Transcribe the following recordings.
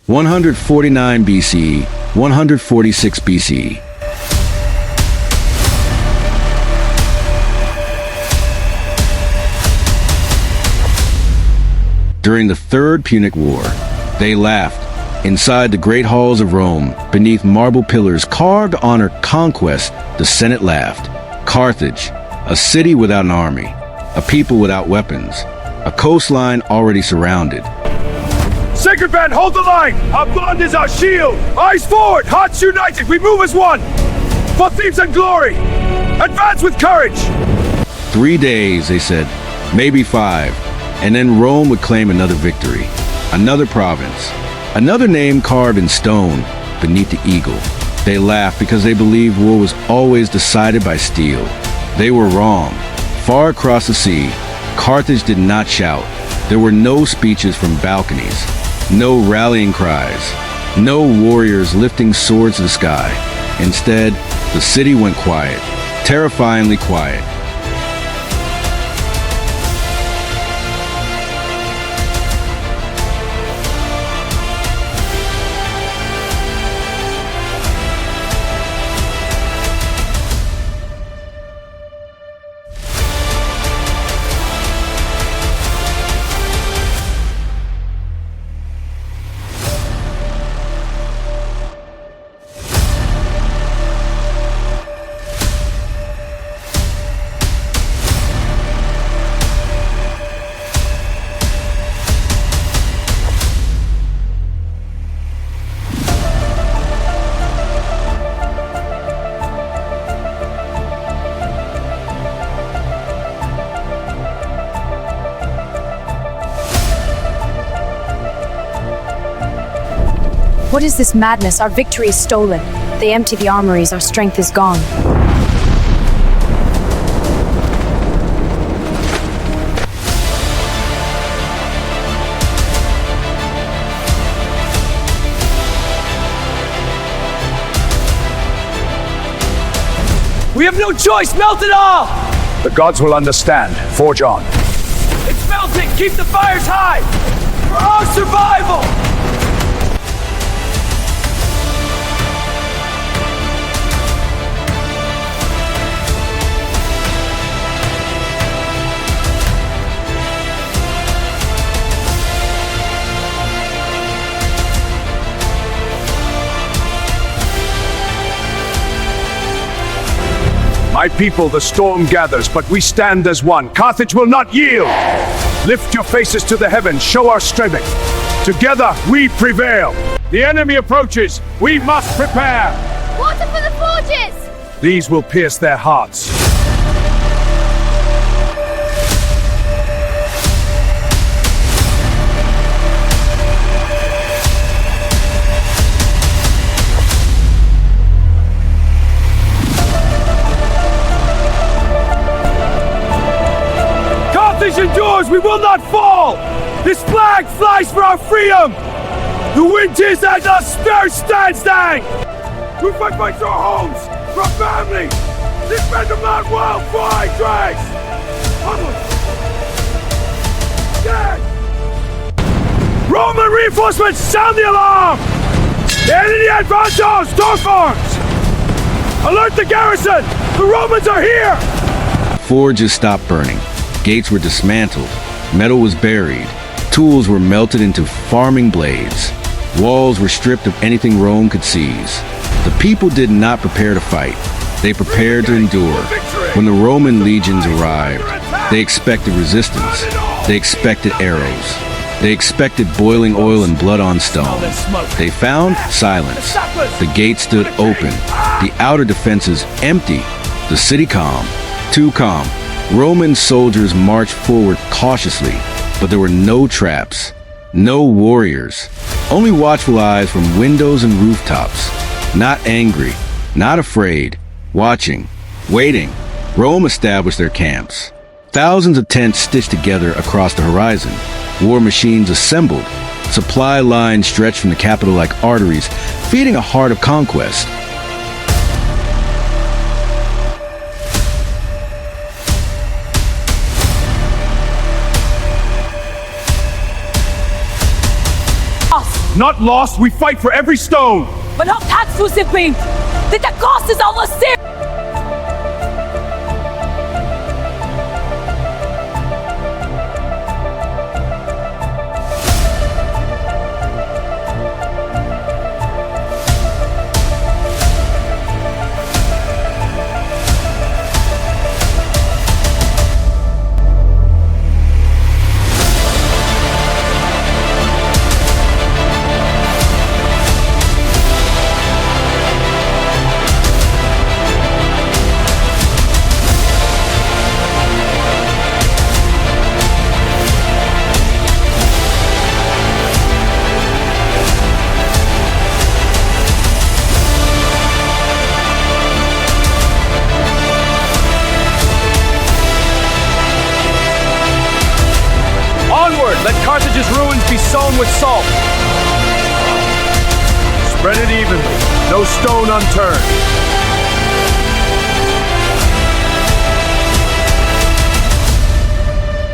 149 BCE, 146 BCE. During the Third Punic War, they laughed. Inside the great halls of Rome, beneath marble pillars carved to honor conquest, the Senate laughed. Carthage, a city without an army, a people without weapons, a coastline already surrounded. Sacred Band, hold the line! Our bond is our shield! Eyes forward! Hearts united! We move as one! For thieves and glory! Advance with courage! 3 days, they said, maybe 5, and then Rome would claim another victory, another province, another name carved in stone beneath the eagle. They laughed because they believed war was always decided by steel. They were wrong. Far across the sea, Carthage did not shout. There were no speeches from balconies, no rallying cries, no warriors lifting swords to the sky. Instead, the city went quiet, terrifyingly quiet. What is this madness? Our victory is stolen. They empty the armories, our strength is gone. We have no choice! Melt it all! The gods will understand. Forge on. It's melting! Keep the fires high! For our survival! My people, the storm gathers, but we stand as one. Carthage will not yield! Lift your faces to the heavens, show our strength. Together, we prevail. The enemy approaches. We must prepare. Water for the forges! These will pierce their hearts. Endures, we will not fall! This flag flies for our freedom! The wind is as our spirit stands down! We fight for our homes, for our families! Defend the Mount Wild Fly Trace! Dead! Roman reinforcements, sound the alarm! The enemy advances, Storm arms! Alert the garrison! The Romans are here! Forges stopped burning. Gates were dismantled, metal was buried, tools were melted into farming blades, walls were stripped of anything Rome could seize. The people did not prepare to fight, they prepared to endure. When the Roman legions arrived, they expected resistance, they expected arrows, they expected boiling oil and blood on stone. They found silence. The gates stood open, the outer defenses empty, the city calm, too calm. Roman soldiers marched forward cautiously, but there were no traps, no warriors, only watchful eyes from windows and rooftops. Not angry, not afraid, watching, waiting. Rome established their camps. Thousands of tents stitched together across the horizon, war machines assembled, supply lines stretched from the capital like arteries, feeding a heart of conquest. Not lost, we fight for every stone! Manok Tatsu Siping! The cost is almost there! Let Carthage's ruins be sown with salt. Spread it evenly, no stone unturned.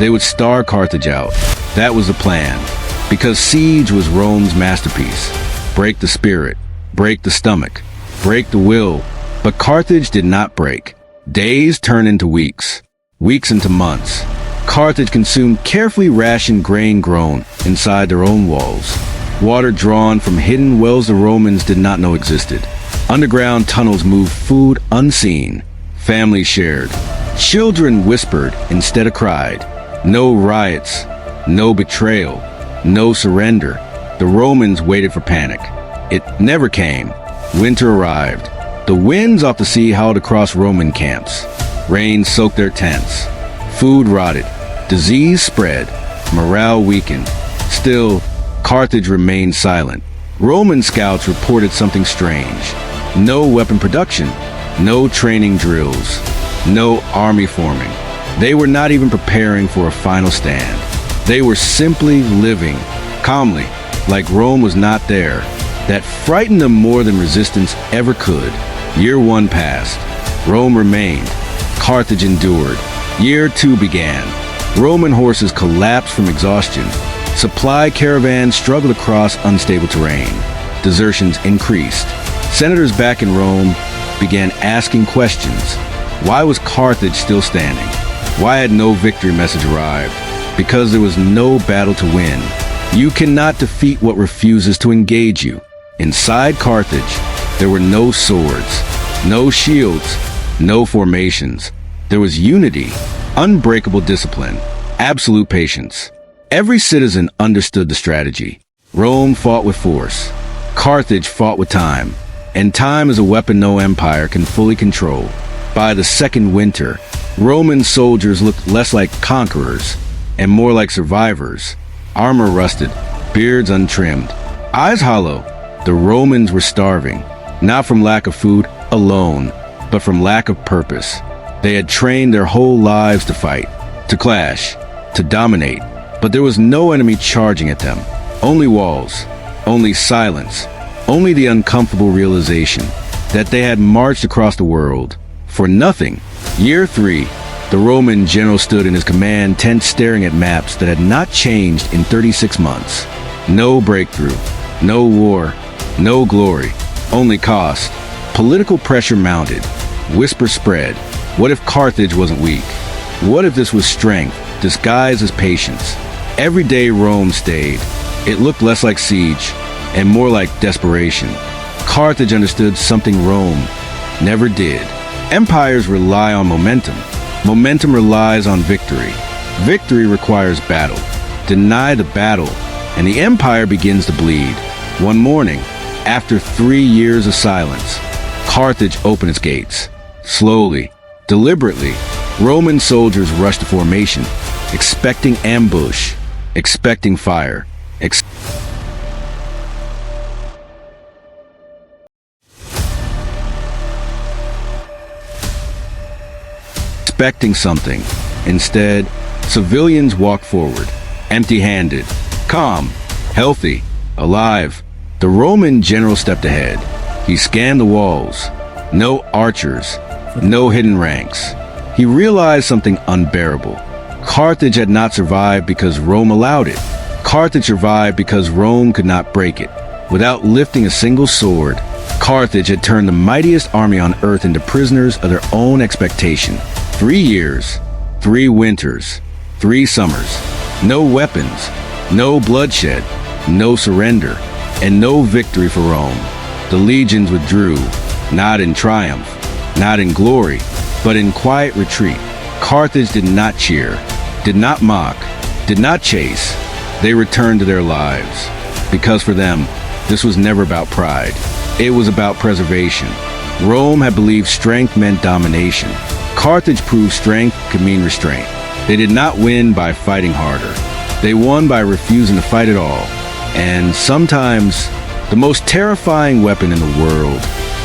They would starve Carthage out. That was the plan. Because siege was Rome's masterpiece. Break the spirit, break the stomach, break the will. But Carthage did not break. Days turned into weeks, weeks into months. Carthage consumed carefully rationed grain grown inside their own walls. Water drawn from hidden wells the Romans did not know existed. Underground tunnels moved food unseen. Families shared. Children whispered instead of cried. No riots, no betrayal, no surrender. The Romans waited for panic. It never came. Winter arrived. The winds off the sea howled across Roman camps. Rain soaked their tents. Food rotted. Disease spread, morale weakened. Still, Carthage remained silent. Roman scouts reported something strange. No weapon production, no training drills, no army forming. They were not even preparing for a final stand. They were simply living, calmly, like Rome was not there. That frightened them more than resistance ever could. Year 1 passed. Rome remained. Carthage endured. Year 2 began. Roman horses collapsed from exhaustion. Supply caravans struggled across unstable terrain. Desertions increased. Senators back in Rome began asking questions. Why was Carthage still standing? Why had no victory message arrived? Because there was no battle to win. You cannot defeat what refuses to engage you. Inside Carthage, there were no swords, no shields, no formations. There was unity, unbreakable discipline, absolute patience. Every citizen understood the strategy. Rome fought with force. Carthage fought with time. And time is a weapon no empire can fully control. By the second winter, Roman soldiers looked less like conquerors and more like survivors. Armor rusted, beards untrimmed, eyes hollow. The Romans were starving, not from lack of food alone, but from lack of purpose. They had trained their whole lives to fight, to clash, to dominate, but there was no enemy charging at them. Only walls, only silence, only the uncomfortable realization that they had marched across the world for nothing. Year 3, the Roman general stood in his command tent staring at maps that had not changed in 36 months. No breakthrough, no war, no glory, only cost. Political pressure mounted. Whispers spread. What if Carthage wasn't weak? What if this was strength, disguised as patience? Every day Rome stayed. It looked less like siege and more like desperation. Carthage understood something Rome never did. Empires rely on momentum. Momentum relies on victory. Victory requires battle. Deny the battle, and the empire begins to bleed. One morning, after 3 years of silence, Carthage opened its gates. Slowly, deliberately, Roman soldiers rushed to formation, expecting ambush, expecting fire, expecting something. Instead, civilians walked forward, empty-handed, calm, healthy, alive. The Roman general stepped ahead. He scanned the walls. No archers, no hidden ranks. He realized something unbearable. Carthage had not survived because Rome allowed it. Carthage survived because Rome could not break it. Without lifting a single sword, Carthage had turned the mightiest army on earth into prisoners of their own expectation. 3 years, 3 winters, 3 summers, no weapons, no bloodshed, no surrender, and no victory for Rome. The legions withdrew, not in triumph, not in glory, but in quiet retreat. Carthage did not cheer, did not mock, did not chase. They returned to their lives, because for them, this was never about pride. It was about preservation. Rome had believed strength meant domination. Carthage proved strength could mean restraint. They did not win by fighting harder. They won by refusing to fight at all. And sometimes, the most terrifying weapon in the world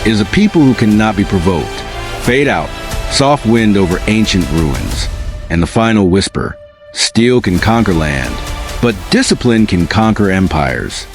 is a people who cannot be provoked. Fade out, soft wind over ancient ruins. And the final whisper, steel can conquer land, but discipline can conquer empires.